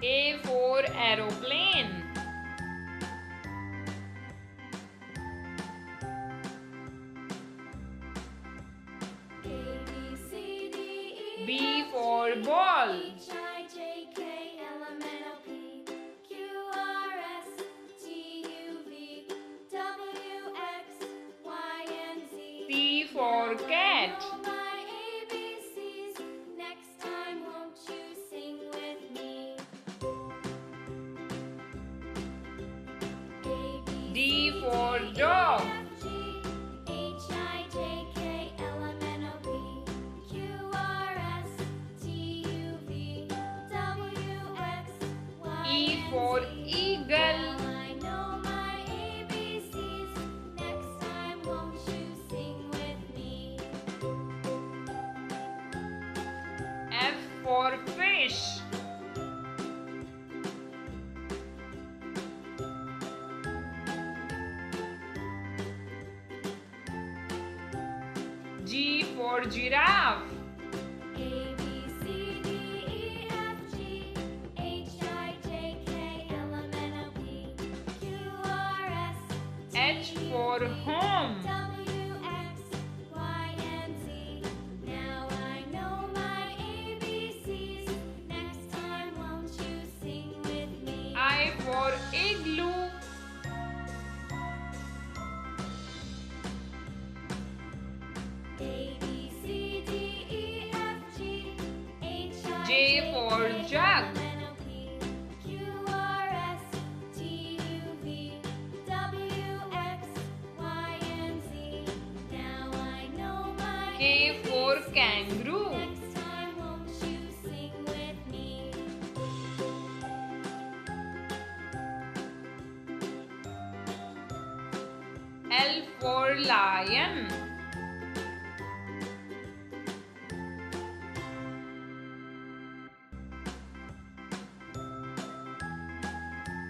A for aeroplane. B for ball. C for cat. D for dog. E for eagle. F for fish. G for giraffe. H for home. I for igloo. J for jug. K for kangaroo. L for lion.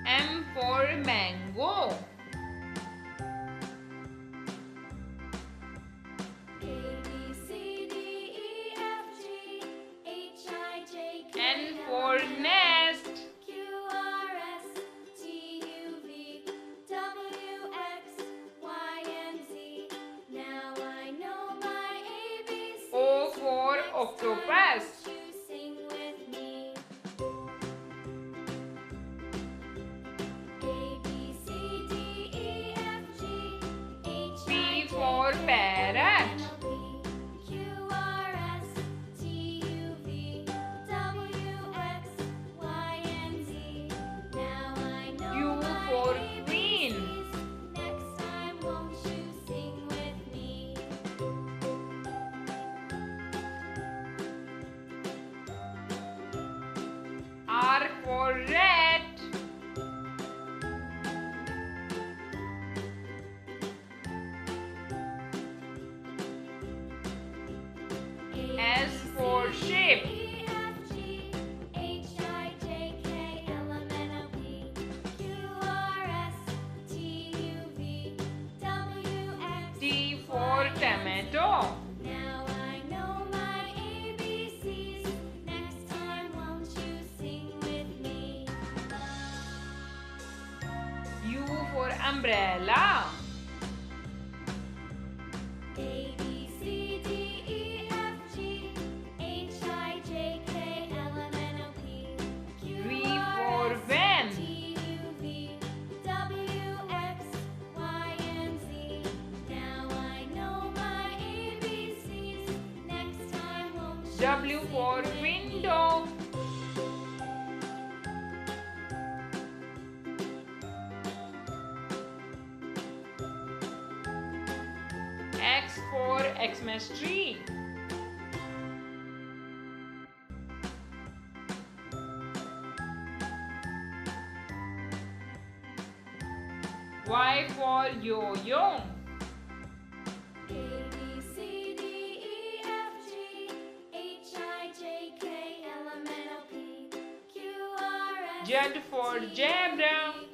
M for mango. N for nest. O for octopus. P for parrot. Q for queen. R for rat. S for sheep. T for tomato. U for umbrella. V for van. W for window. X for Xmas tree. Y for yo-yo. Z for zebra.